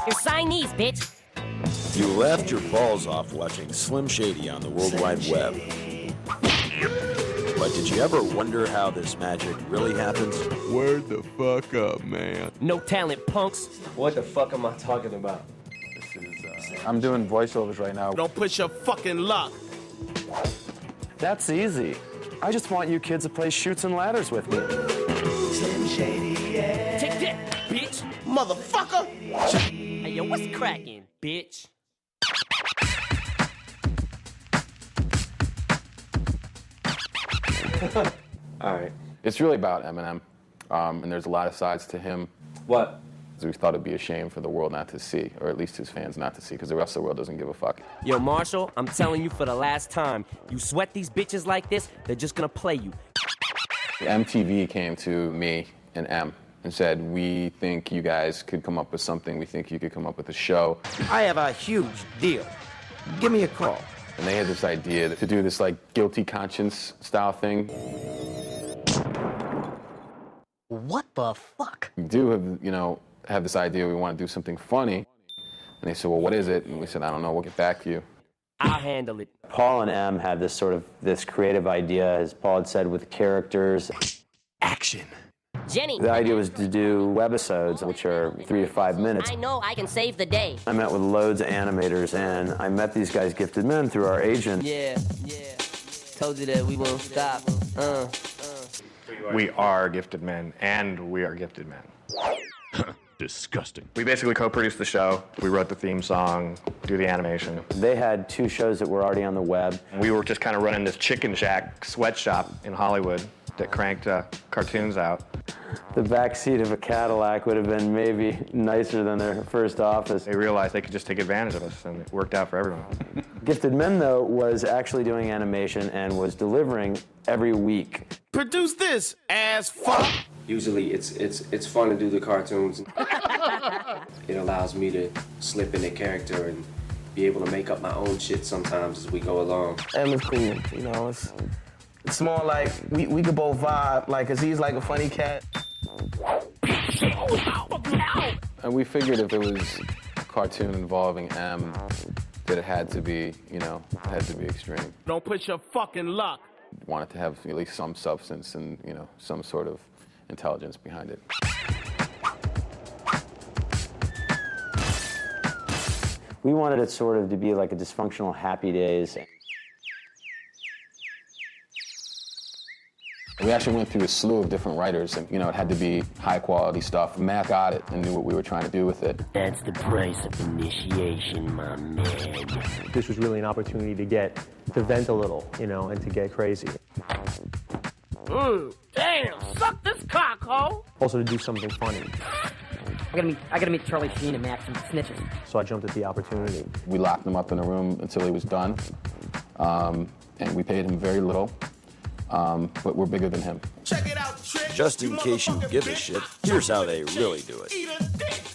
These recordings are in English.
You're Siamese, bitch. You laughed your balls off watching Slim Shady on the World Wide Web. But did you ever wonder how this magic really happens? Word the fuck up, man. No talent, punks. What the fuck am I talking about? I'm doing voiceovers right now. Don't push your fucking luck. That's easy. I just want you kids to play Chutes and Ladders with me. Slim Shady, yeah. Take that, bitch. Motherfucker. Hey, yo, what's cracking, bitch? All right. It's really about Eminem, and there's a lot of sides to him. What? We thought it'd be a shame for the world not to see, or at least his fans not to see, because the rest of the world doesn't give a fuck. Yo, Marshall, I'm telling you for the last time, you sweat these bitches like this, they're just gonna play you. MTV came to me and M and said, we think you guys could come up with something. We think you could come up with a show. I have a huge deal. Give me a call. And they had this idea to do this, like, guilty conscience style thing. What the fuck? We do have this idea we want to do something funny. And they said, well, what is it? And we said, I don't know, we'll get back to you. I'll handle it. Paul and Em had this creative idea, as Paul had said, with characters. Action. Jenny. The idea was to do webisodes, which are 3 to 5 minutes. I know I can save the day. I met with loads of animators, and I met these guys, Gifted Men, through our agent. Yeah. Told you that we won't stop. We are Gifted Men, and we are Gifted Men. Disgusting. We basically co-produced the show. We wrote the theme song, do the animation. They had 2 shows that were already on the web. We were just kind of running this Chicken Shack sweatshop in Hollywood that cranked cartoons out. The back seat of a Cadillac would have been maybe nicer than their first office. They realized they could just take advantage of us, and it worked out for everyone. Gifted Men, though, was actually doing animation and was delivering every week. Produce this, ass fuck. Usually it's fun to do the cartoons. It allows me to slip in a character and be able to make up my own shit sometimes as we go along. Emma's cool, you know. It's more like we could both vibe, like, cause he's like a funny cat. And we figured if it was a cartoon involving M, that it had to be, extreme. Don't push your fucking luck. Wanted to have at least some substance and, some sort of intelligence behind it. We wanted it sort of to be like a dysfunctional Happy Days. We actually went through a slew of different writers, and, it had to be high-quality stuff. Matt got it and knew what we were trying to do with it. That's the price of initiation, my man. This was really an opportunity to vent a little, and to get crazy. Ooh, damn, suck this cock, ho! Also to do something funny. I gotta meet Charlie Sheen and Max and Snitches. So I jumped at the opportunity. We locked him up in a room until he was done, and we paid him very little. But we're bigger than him. Check it out, Trick. Just in case you give a shit, here's how they really do it.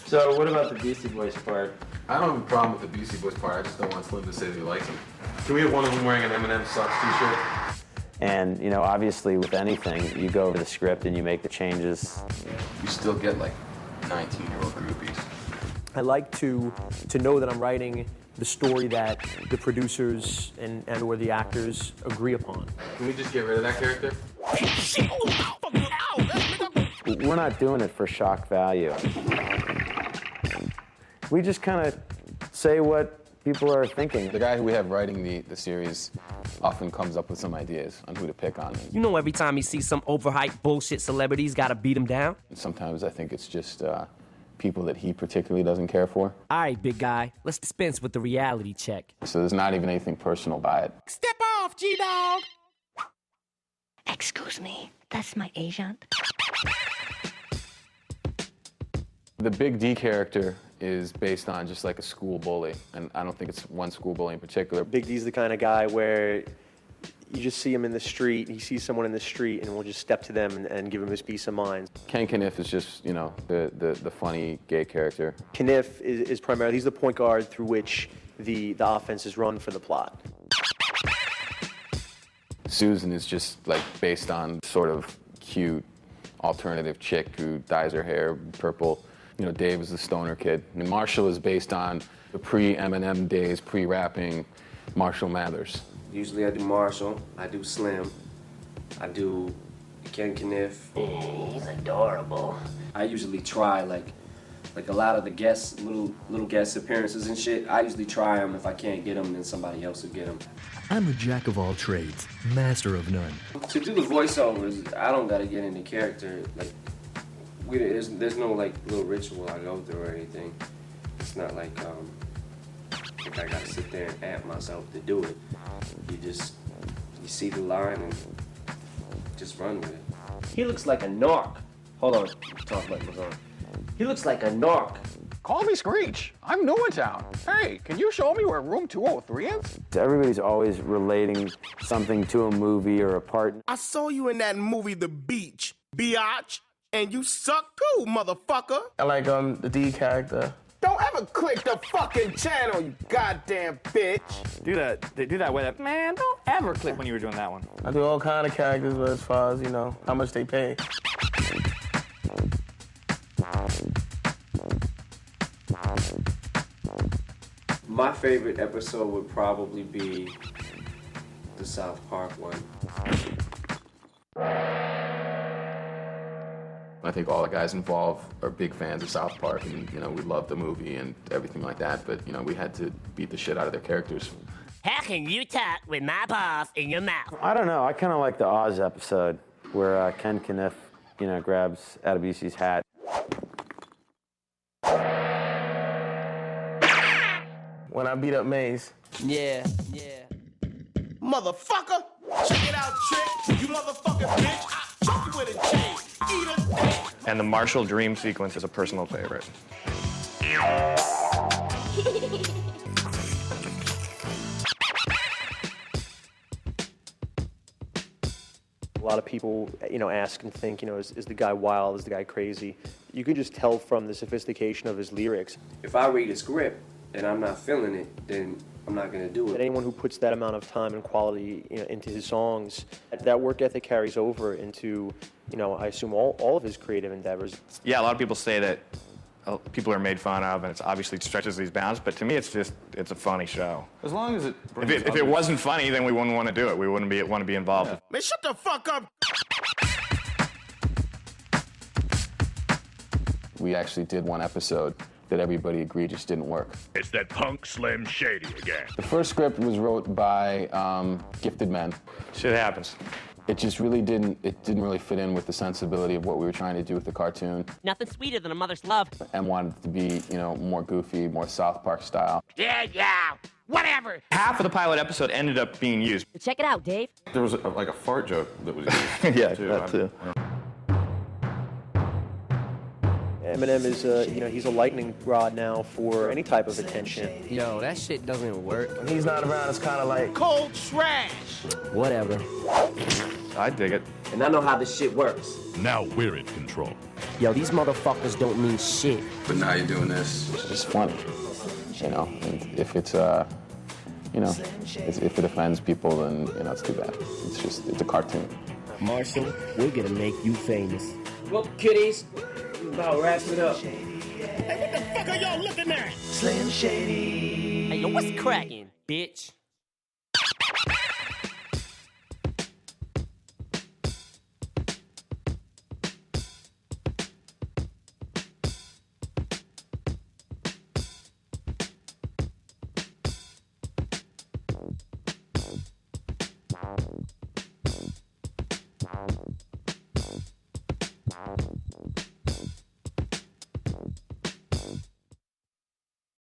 So what about the Beastie Boys part? I don't have a problem with the Beastie Boys part. I just don't want Slim to say that he likes him. Can we have one of them wearing an Eminem Sucks t-shirt? And, obviously with anything, you go over the script and you make the changes. You still get, 19-year-old groupies. I like to know that I'm writing the story that the producers and or the actors agree upon. Can we just get rid of that character? We're not doing it for shock value. We just kind of say what people are thinking. The guy who we have writing the series often comes up with some ideas on who to pick on. Every time he sees some overhyped bullshit celebrity, he's gotta beat him down. And sometimes I think it's just people that he particularly doesn't care for. All right, big guy, let's dispense with the reality check. So there's not even anything personal by it. Step off, G-Dog. Excuse me, that's my agent. The Big D character is based on just like a school bully, and I don't think it's one school bully in particular. Big D's the kind of guy where you just see him in the street, he sees someone in the street, and we'll just step to them and give him his peace of mind. Ken Kniff is just, the funny gay character. Kniff is primarily, he's the point guard through which the offense is run for the plot. Susan is just based on sort of cute alternative chick who dyes her hair purple You know, Dave is the stoner kid. And Marshall is based on the pre-Eminem days, pre-rapping Marshall Mathers. Usually I do Marshall, I do Slim, I do Ken Kniff. He's adorable. I usually try like a lot of the guest, little guest appearances and shit. I usually try them. If I can't get them, then somebody else will get them. I'm a jack of all trades, master of none. To do the voiceovers, I don't gotta get into character. Like, there's no like little ritual I go through or anything. It's not like I gotta sit there and amp myself to do it. You see the line and just run with it. He looks like a narc. Hold on, talk about what's on. He looks like a narc. Call me Screech. I'm new in town. Hey, can you show me where room 203 is? Everybody's always relating something to a movie or a part. I saw you in that movie, The Beach, biatch, and you suck too, motherfucker. I like the D character. Don't ever click the fucking channel, you goddamn bitch. They do that with it. Man, don't ever click when you were doing that one. I do all kind of characters, but as far as, you know, how much they pay. My favorite episode would probably be the South Park one. I think all the guys involved are big fans of South Park, and you know, we love the movie and everything like that. But you know, we had to beat the shit out of their characters. How can you talk with my balls in your mouth? I don't know. I kind of like the Oz episode where Ken Kniff, you know, grabs Adebisi's hat. When I beat up Maze. Yeah. Motherfucker, check it out, Trick. You motherfucking bitch. I choke you with a chain. Eat a dick. And the Marshall dream sequence is a personal favorite. A lot of people, you know, ask and think, you know, is the guy wild? Is the guy crazy? You can just tell from the sophistication of his lyrics. If I read a script and I'm not feeling it, then I'm not gonna do it. That anyone who puts that amount of time and quality, you know, into his songs, that work ethic carries over into, you know, I assume all of his creative endeavors. Yeah, a lot of people say that people are made fun of, and it's obviously stretches these bounds. But to me, it's a funny show. As long as it. If it wasn't funny, then we wouldn't want to do it. We wouldn't want to be involved. Yeah. Man, shut the fuck up. We actually did one episode that everybody agreed just didn't work. It's that punk Slim Shady again. The first script was wrote by gifted men. Shit happens. It just really didn't really fit in with the sensibility of what we were trying to do with the cartoon. Nothing sweeter than a mother's love. And wanted it to be, you know, more goofy, more South Park style. Yeah, whatever. Half of the pilot episode ended up being used. Check it out, Dave. There was like a fart joke that was used. Yeah, too. that too. Eminem is, you know, he's a lightning rod now for any type of attention. Yo, that shit doesn't work. When he's not around, it's kind of like cold trash. Whatever. I dig it. And I know how this shit works. Now we're in control. Yo, these motherfuckers don't mean shit. But now you're doing this. It's funny, you know. And if it's you know, if it offends people, then you know it's too bad. It's a cartoon. Marshall, we're gonna make you famous. Well, kiddies, we about wrapping it up. Hey, what the fuck are y'all looking at? Hey, yo, what's cracking, bitch?